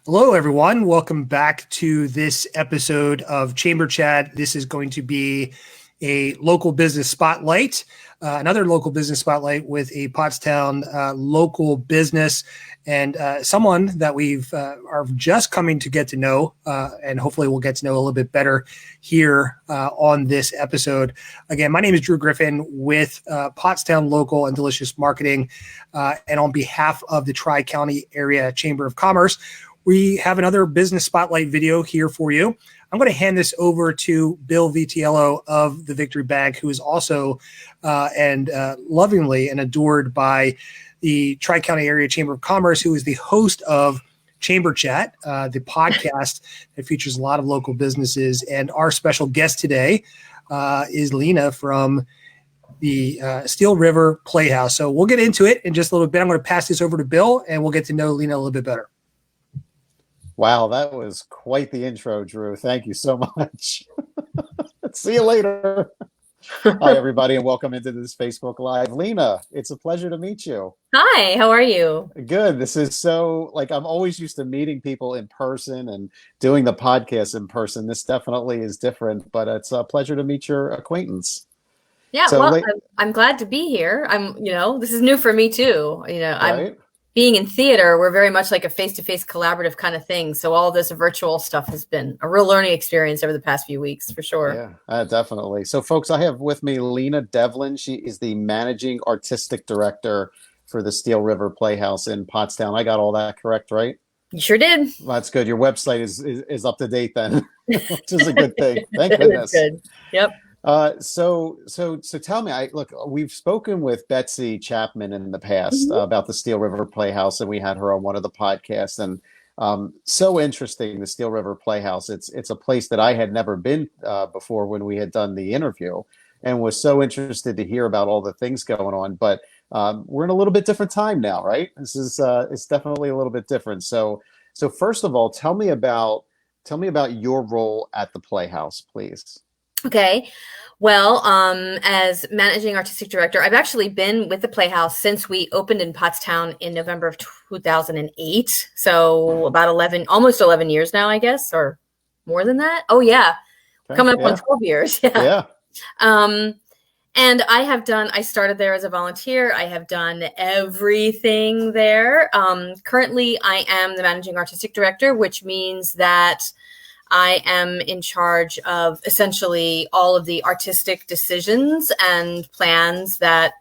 Hello, everyone. Welcome back to this episode of Chamber Chat. This is going to be a local business spotlight, another local business spotlight with a Pottstown local business and someone that we've are just coming to get to know, and hopefully we'll get to know a little bit better here on this episode. Again, my name is Drew Griffin with Pottstown Local and Delicious Marketing, and on behalf of the Tri-County Area Chamber of Commerce, we have another business spotlight video here for you. I'm going to hand this over to Bill Vitiello of the Victory Bag, who is also lovingly and adored by the Tri-County Area Chamber of Commerce, who is the host of Chamber Chat, the podcast that features a lot of local businesses. And our special guest today is Leena from the Steel River Playhouse. So we'll get into it in just a little bit. I'm going to pass this over to Bill, and we'll get to know Leena a little bit better. Wow, that was quite the intro, Drew. Thank you so much. See you later. Hi, everybody, and welcome into this Facebook Live. Leena, it's a pleasure to meet you. Hi, how are you? Good. This is so, I'm always used to meeting people in person and doing the podcast in person. This definitely is different, but it's a pleasure to meet your acquaintance. Yeah, so, well, I'm glad to be here. This is new for me too. Right? Being in theater, we're very much like a face-to-face collaborative kind of thing. So all this virtual stuff has been a real learning experience over the past few weeks, for sure. Yeah, definitely. So folks, I have with me Leena Devlin. She is the managing artistic director for the Steel River Playhouse in Pottstown. I got all that correct, right? You sure did. Well, that's good. Your website is up to date then, which is a good thing. Thank goodness. Good. Yep. So tell me, we've spoken with Betsy Chapman in the past about the Steel River Playhouse, and we had her on one of the podcasts, and so interesting, the Steel River Playhouse. It's a place that I had never been before when we had done the interview, and was so interested to hear about all the things going on. But we're in a little bit different time now, right? This is it's definitely a little bit different. So first of all, tell me about your role at the Playhouse, please. Okay. Well, as managing artistic director, I've actually been with the Playhouse since we opened in Pottstown in November of 2008. So about almost 11 years now, I guess, or more than that. Oh yeah. Okay. Coming up on 12 years. Yeah. And I started there as a volunteer. I have done everything there. Currently I am the managing artistic director, which means that I am in charge of essentially all of the artistic decisions and plans that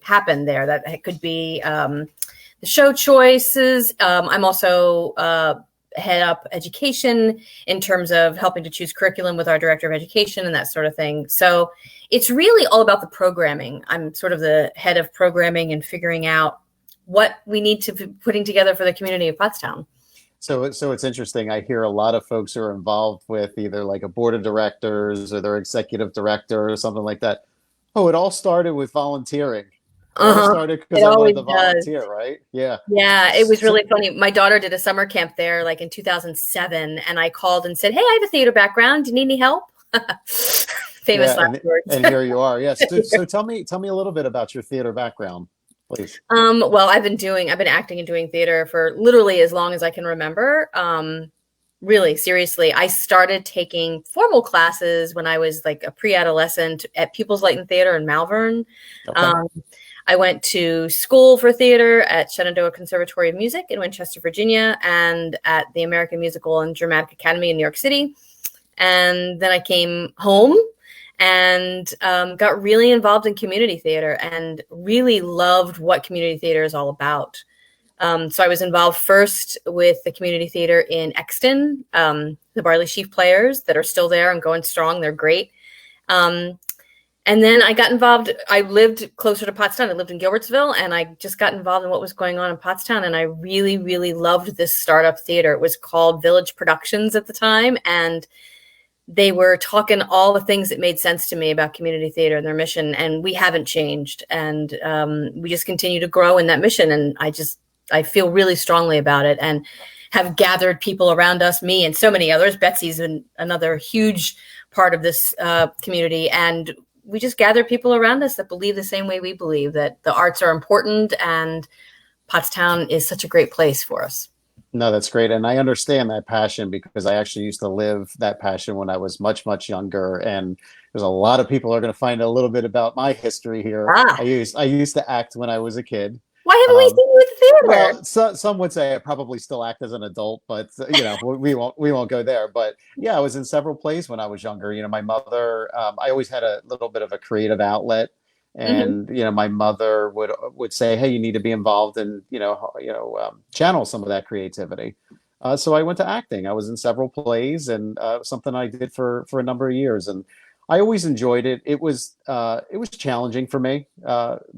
happen there. That could be the show choices. I'm also head up education in terms of helping to choose curriculum with our director of education and that sort of thing. So it's really all about the programming. I'm sort of the head of programming and figuring out what we need to be putting together for the community of Pottstown. So it's interesting. I hear a lot of folks who are involved with either like a board of directors or their executive director or something like that. Oh, it all started with volunteering. It all started because I wanted to volunteer, right? Yeah. Yeah, it was really funny. My daughter did a summer camp there like in 2007, and I called and said, "Hey, I have a theater background. Do you need any help?" Famous last words. And here you are. Yes. So tell me a little bit about your theater background, please. Well, I've been acting and doing theater for literally as long as I can remember. Really, seriously, I started taking formal classes when I was like a pre-adolescent at People's Light and Theater in Malvern. Okay. I went to school for theater at Shenandoah Conservatory of Music in Winchester, Virginia, and at the American Musical and Dramatic Academy in New York City. And then I came home and got really involved in community theater and really loved what community theater is all about. So I was involved first with the community theater in Exton, the Barley Sheaf Players that are still there and going strong. They're great. And then I got involved. I lived closer to Pottstown. I lived in Gilbertsville, and I just got involved in what was going on in Pottstown. And I really, really loved this startup theater. It was called Village Productions at the time. And they were talking all the things that made sense to me about community theater and their mission. And we haven't changed. And we just continue to grow in that mission. And I feel really strongly about it and have gathered people around us, me and so many others. Betsy's another huge part of this community. And we just gather people around us that believe the same way we believe, that the arts are important and Pottstown is such a great place for us. No, that's great. And I understand that passion because I actually used to live that passion when I was much, much younger. And there's a lot of people are going to find a little bit about my history here. Ah, I used to act when I was a kid. why haven't we Um, seen you at the theater? well, some would say I probably still act as an adult, but we won't go there. But yeah, I was in several plays when I was younger. My mother, I always had a little bit of a creative outlet, Hmm. and my mother would say, "Hey, you need to be involved and channel some of that creativity." So I went to acting. I was in several plays, and something I did for a number of years, and I always enjoyed it. It was challenging for me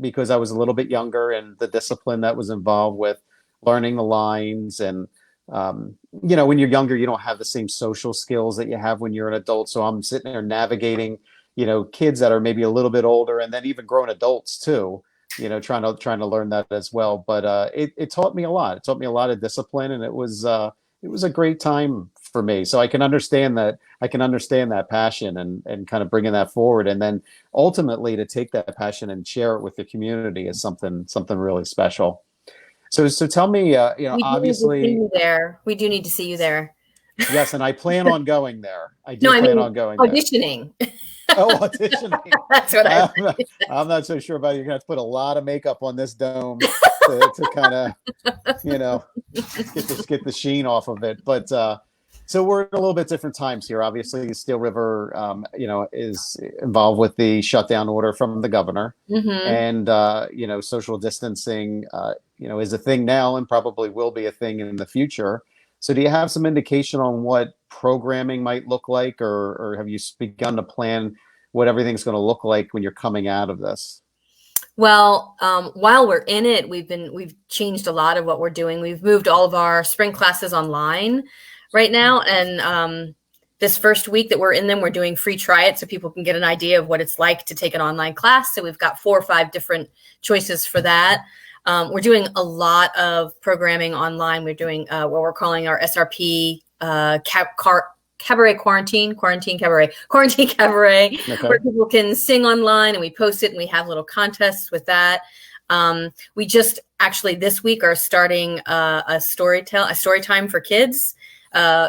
because I was a little bit younger, and the discipline that was involved with learning the lines. And when you're younger, you don't have the same social skills that you have when you're an adult. So I'm sitting there navigating, kids that are maybe a little bit older, and then even grown adults too. Trying to learn that as well. But it taught me a lot. It taught me a lot of discipline, and it was a great time for me. So I can understand that. I can understand that passion and kind of bringing that forward, and then ultimately to take that passion and share it with the community is something really special. So tell me, We do need to see obviously, you there. We do need to see you there. yes, and I plan on going there. I No, do I plan mean on going there. auditioning. Oh, auditioning. That's what I. I'm not so sure about it. You're gonna have to put a lot of makeup on this dome to kind of get the sheen off of it. But so we're in a little bit different times here. Obviously, Steel River, is involved with the shutdown order from the governor, Hmm. and social distancing, is a thing now and probably will be a thing in the future. So, do you have some indication on what programming might look like, or have you begun to plan what everything's going to look like when you're coming out of this? Well, while we're in it, we've changed a lot of what we're doing. We've moved all of our spring classes online right now, and this first week that we're in them, we're doing free try it so people can get an idea of what it's like to take an online class. So we've got 4 or 5 different choices for that. We're doing a lot of programming online. We're doing what we're calling our SRP cabaret quarantine cabaret, Okay. where people can sing online and we post it and we have little contests with that. We just actually this week are starting a story time for kids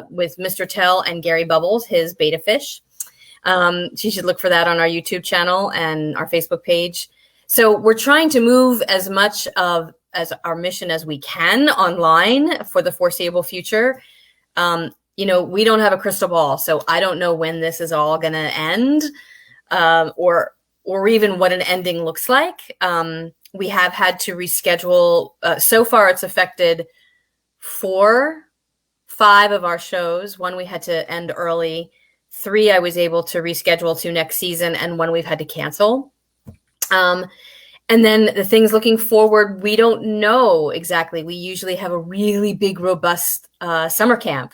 with Mr. Tell and Gary Bubbles, his beta fish. So you should look for that on our YouTube channel and our Facebook page. So we're trying to move as much of as our mission as we can online for the foreseeable future. We don't have a crystal ball, so I don't know when this is all going to end, or even what an ending looks like. We have had to reschedule. So far, it's affected 4, 5 of our shows. 1 we had to end early. 3 I was able to reschedule to next season, and 1 we've had to cancel. And then the things looking forward, we don't know exactly. We usually have a really big, robust summer camp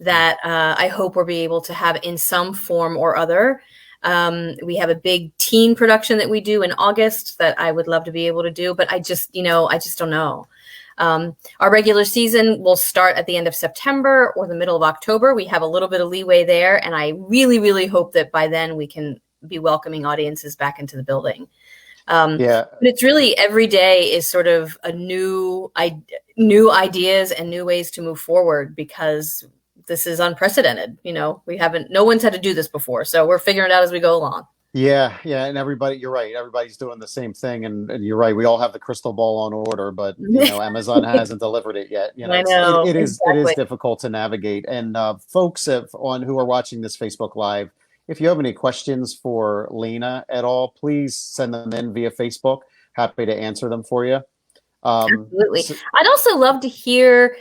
that I hope we'll be able to have in some form or other. We have a big teen production that we do in August that I would love to be able to do, but I just don't know. Our regular season will start at the end of September or the middle of October. We have a little bit of leeway there, and I really, really hope that by then we can be welcoming audiences back into the building. Yeah. But it's really every day is sort of a new ideas and new ways to move forward because this is unprecedented. No one's had to do this before. So we're figuring it out as we go along. Yeah, yeah, and you're right. Everybody's doing the same thing, and you're right. We all have the crystal ball on order, but Amazon hasn't delivered it yet. I know. It is Exactly. difficult to navigate. And folks who are watching this Facebook Live, if you have any questions for Leena at all, please send them in via Facebook. Happy to answer them for you. Absolutely. I'd also love to hear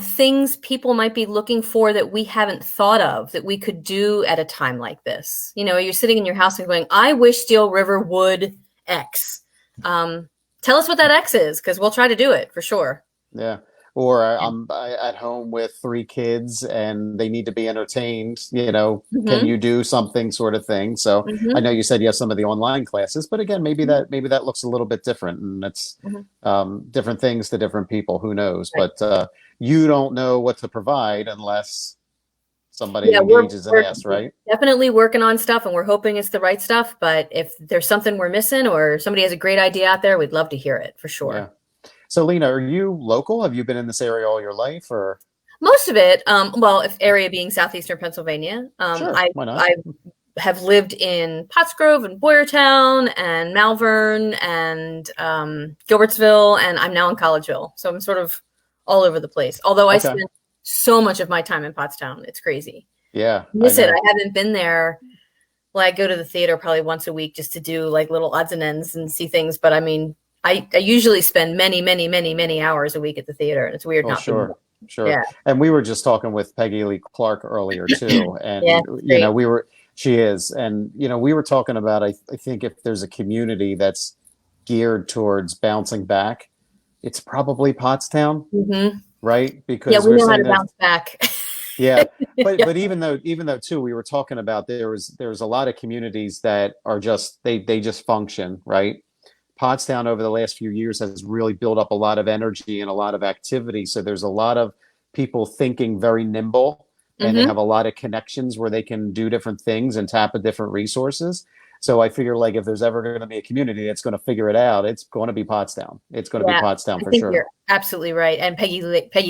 things people might be looking for that we haven't thought of that we could do at a time like this. You're sitting in your house and going, I wish Steel River would X. Tell us what that X is, because we'll try to do it for sure. Yeah. Or I'm at home with 3 kids and they need to be entertained, Mm-hmm. can you do something sort of thing? So Mm-hmm. I know you said you have some of the online classes, but again, maybe that looks a little bit different, and it's different things to different people, who knows? Right. But you don't know what to provide unless somebody engages and asks, right? Definitely working on stuff, and we're hoping it's the right stuff. But if there's something we're missing or somebody has a great idea out there, we'd love to hear it for sure. Yeah. So Lena, are you local? Have you been in this area all your life, or? Most of it, well, if area being southeastern Pennsylvania, Sure, why not? I have lived in Pottsgrove and Boyertown and Malvern and Gilbertsville, and I'm now in Collegeville. So I'm sort of all over the place. Although I Okay. spend so much of my time in Pottstown, it's crazy. Yeah, I Listen, know. I haven't been there. Well, I go to the theater probably once a week just to do like little odds and ends and see things. But I mean, I usually spend many, many, many, many hours a week at the theater, and it's weird Well, not being sure, there. sure. Yeah, And we were just talking with Peggy Lee Clark earlier too, yeah, and it's great. she is, and we were talking about, I think if there's a community that's geared towards bouncing back, it's probably Pottstown, Hmm. right? Yeah, Because we we're know how saying to that, bounce back. yeah, but Yeah. even though too, we were talking about there's a lot of communities that are just they just function, right? Pottstown over the last few years has really built up a lot of energy and a lot of activity. So there's a lot of people thinking very nimble, and they Hmm. have a lot of connections where they can do different things and tap at different resources. So I figure, like, if there's ever going to be a community that's going to figure it out, it's going to be Pottstown. It's going to be Yeah, Pottstown I for think sure. you're absolutely right. And Peggy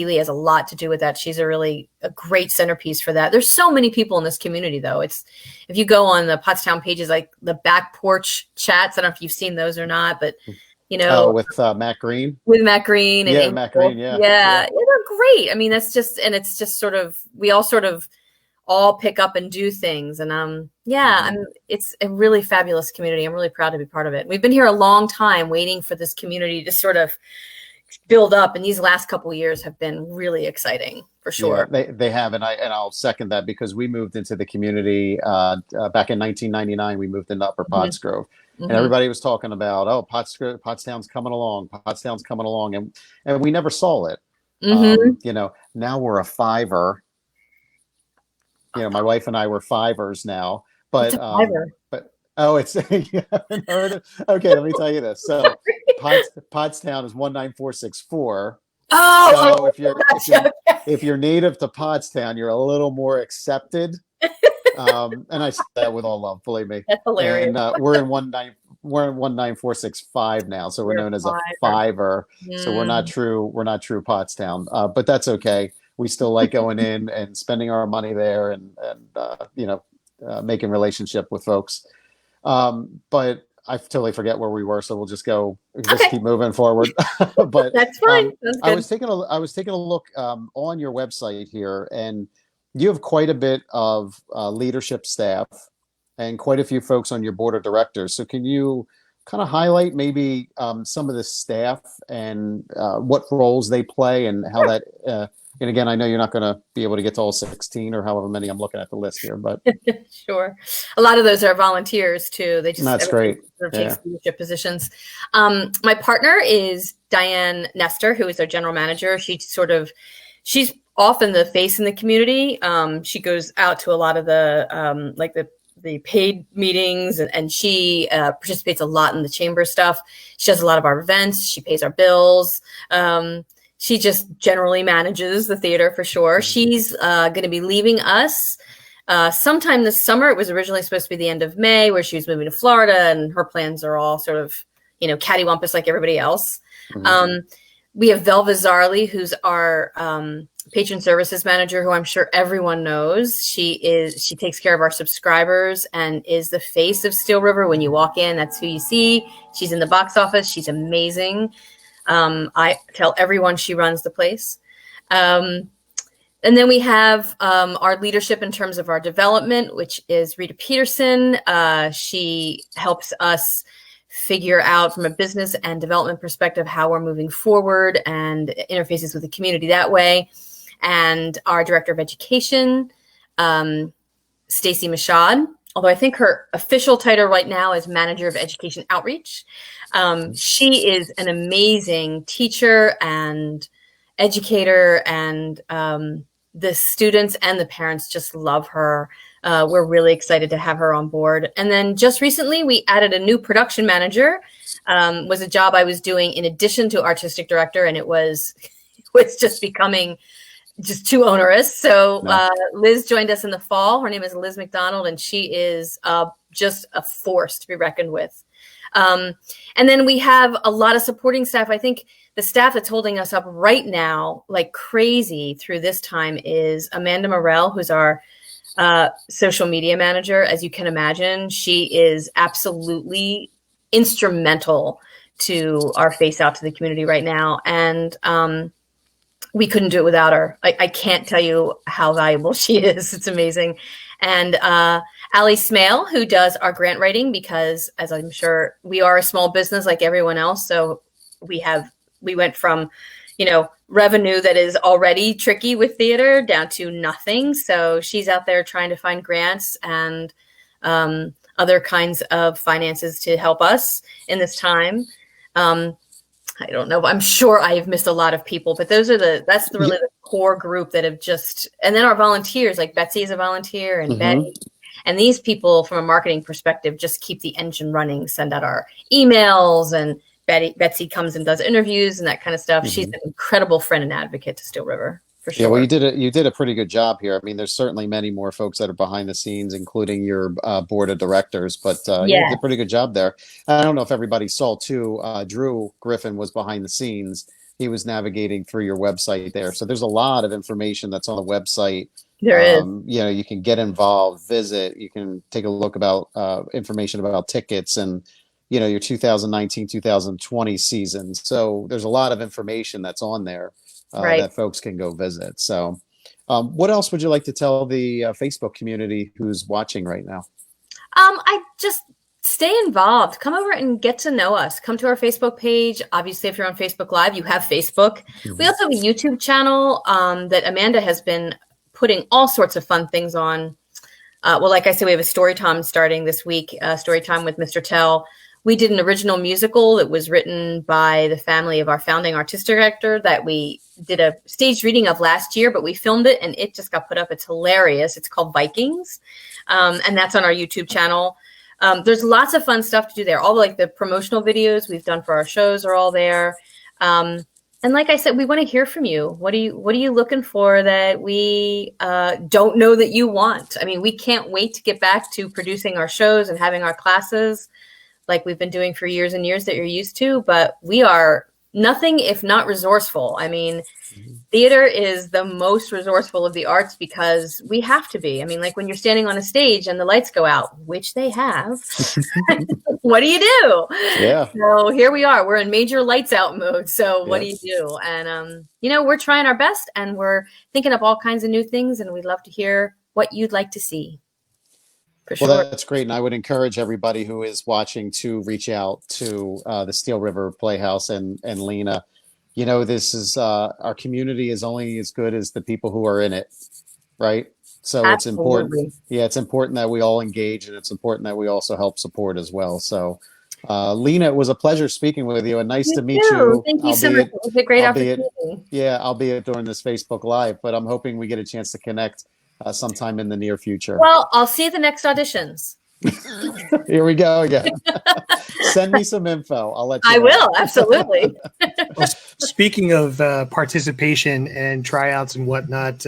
Lee has a lot to do with that. She's a great centerpiece for that. There's so many people in this community, though. It's if you go on the Pottstown pages, like the back porch chats. I don't know if you've seen those or not, but you Oh, know, with Matt Green. with Matt Green and Yeah, Matt Green. April, Yeah, yeah, yeah. yeah, they're great. I mean, that's just and it's just we all sort of all pick up and do things. And yeah, Hmm. it's a really fabulous community. I'm really proud to be part of it. We've been here a long time waiting for this community to sort of build up, and these last couple of years have been really exciting for Yeah, sure. they have, and I'll second that, because we moved into the community back in 1999. We moved into Upper Hmm. Pottsgrove, and Hmm. everybody was talking about, oh, Pottstown's coming along, Pottstown's coming along, and we never saw it. Hmm. Now we're a fiver. My wife and I were fivers now, What's but a fiver? oh, it's you haven't heard it. Okay, let me tell you this. So Pottstown is 19464. Oh, So gotcha. Okay. if you're native to Pottstown, you're a little more accepted. And I say that with all love, believe me. That's hilarious. And we're in 19465 now, so we're You're a known as a fiver. fiver. So Mm, we're not true Pottstown, but that's okay. We still like going in and spending our money there, and making relationship with folks. But I totally forget where we were, so we'll just okay, keep moving forward. But that's fine. Sounds good. I was taking a look on your website here, and you have quite a bit of leadership staff and quite a few folks on your board of directors. So can you kind of highlight maybe some of the staff and what roles they play, and how that and again, I know you're not going to be able to get to all 16 or however many I'm looking at the list here, but Sure. A lot of those are volunteers too. that's Everybody great. sort of Yeah. takes leadership positions. My partner is Diane Nestor, who is our general manager. She's often the face in the community. She goes out to a lot of the paid meetings, and she participates a lot in the chamber stuff. She does a lot of our events. She pays our bills. She just generally manages the theater for sure. She's going to be leaving us sometime this summer. It was originally supposed to be the end of May, where she was moving to Florida, and her plans are all sort of, cattywampus like everybody else. Mhm. We have Velva Zarley, who's our patron services manager, who I'm sure everyone knows. She takes care of our subscribers and is the face of Steel River. When you walk in, that's who you see. She's in the box office. She's amazing. I tell everyone she runs the place. And then we have our leadership in terms of our development, which is Rita Peterson. She helps us figure out from a business and development perspective how we're moving forward and interfaces with the community that way. And our director of education, Stacy Mashad, although I think her official title right now is Manager of Education Outreach. She is an amazing teacher and educator, and the students and the parents just love her. We're really excited to have her on board. And then just recently, we added a new production manager. Was a job I was doing in addition to artistic director, and it was just becoming just too onerous. So No. Liz joined us in the fall. Her name is Liz McDonald, and she is just a force to be reckoned with. And then we have a lot of supporting staff. I think the staff that's holding us up right now, like crazy through this time, is Amanda Morell, who's our social media manager. As you can imagine, she is absolutely instrumental to our face out to the community right now. And we couldn't do it without her. I can't tell you how valuable she is. It's amazing. And Allie Smale, who does our grant writing, because as I'm sure we are a small business like everyone else. So we went from, revenue that is already tricky with theater down to nothing. So she's out there trying to find grants and other kinds of finances to help us in this time. I don't know. I'm sure I've missed a lot of people, but that's really the core group that have and then our volunteers, like Betsy is a volunteer, and Betty, and these people from a marketing perspective just keep the engine running, send out our emails, and Betsy comes and does interviews and that kind of stuff. She's an incredible friend and advocate to Steel River. For sure. Yeah, well, you did a pretty good job here. I mean, there's certainly many more folks that are behind the scenes, including your board of directors, but you did a pretty good job there. I don't know if everybody saw too, Drew Griffin was behind the scenes. He was navigating through your website there. So there's a lot of information that's on the website. There is. You can get involved, visit, you can take a look about information about tickets and, your 2019, 2020 season. So there's a lot of information that's on there. That folks can go visit. So what else would you like to tell the Facebook community who's watching right now? I just stay involved. Come over and get to know us. Come to our Facebook page. Obviously, if you're on Facebook Live, you have Facebook. We also have a YouTube channel that Amanda has been putting all sorts of fun things on. Like I said, we have a story time starting this week, story time with Mr. Tell. We did an original musical that was written by the family of our founding artistic director that we did a staged reading of last year, but we filmed it and it just got put up. It's hilarious. It's called Vikings. And that's on our YouTube channel. There's lots of fun stuff to do there. All the promotional videos we've done for our shows are all there. And like I said, we want to hear from you. What are you looking for that we don't know that you want? I mean, we can't wait to get back to producing our shows and having our classes like we've been doing for years and years that you're used to, but we are nothing if not resourceful. I mean, theater is the most resourceful of the arts because we have to be. I mean, like when you're standing on a stage and the lights go out, which they have, what do you do? Yeah. So here we are. We're in major lights out mode. So what do you do? And, we're trying our best and we're thinking up all kinds of new things, and we'd love to hear what you'd like to see. Well, that's great. And I would encourage everybody who is watching to reach out to the Steel River Playhouse and Leena. This is our community is only as good as the people who are in it. Right. So It's important. Yeah, it's important that we all engage, and it's important that we also help support as well. So, Leena, it was a pleasure speaking with you, and nice to meet you. Thank you so much. It was a great opportunity. Albeit during this Facebook Live, but I'm hoping we get a chance to connect sometime in the near future. Well, I'll see the next auditions. Here we go again. Send me some info. I'll let you know. I will, absolutely. Well, speaking of participation and tryouts and whatnot,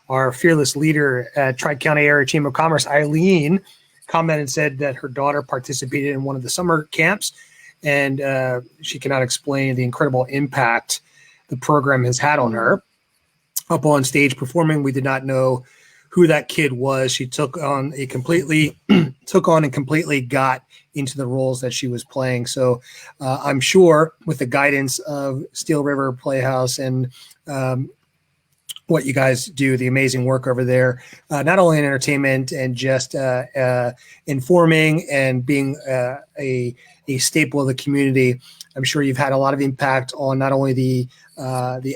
our fearless leader at Tri-County Area Chamber of Commerce, Eileen, commented and said that her daughter participated in one of the summer camps, and she cannot explain the incredible impact the program has had on her. Up on stage performing, we did not know who that kid was. She took on and completely got into the roles that she was playing. So I'm sure with the guidance of Steel River Playhouse and what you guys do, the amazing work over there, not only in entertainment and just informing and being a staple of the community, I'm sure you've had a lot of impact on not only the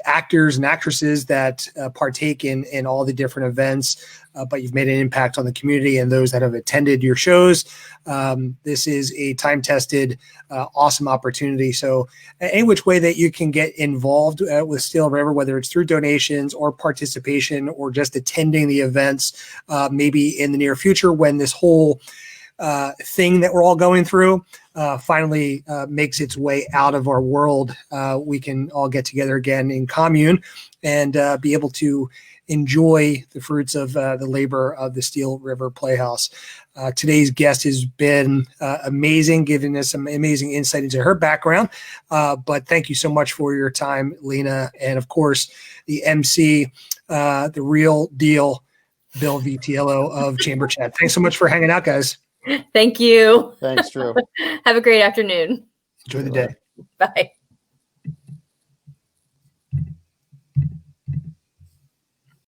actors and actresses that partake in all the different events, but you've made an impact on the community and those that have attended your shows. This is a time-tested, awesome opportunity. So any which way that you can get involved with Steel River, whether it's through donations or participation or just attending the events, maybe in the near future when this whole thing that we're all going through finally makes its way out of our world, we can all get together again in commune and be able to enjoy the fruits of the labor of the Steel River Playhouse. Today's guest has been amazing, giving us some amazing insight into her background. But thank you so much for your time, Leena. And of course, the MC, the real deal, Bill Vitiello of Chamber Chat. Thanks so much for hanging out, guys. Thank you. Thanks, Drew. Have a great afternoon. Enjoy the day. Bye.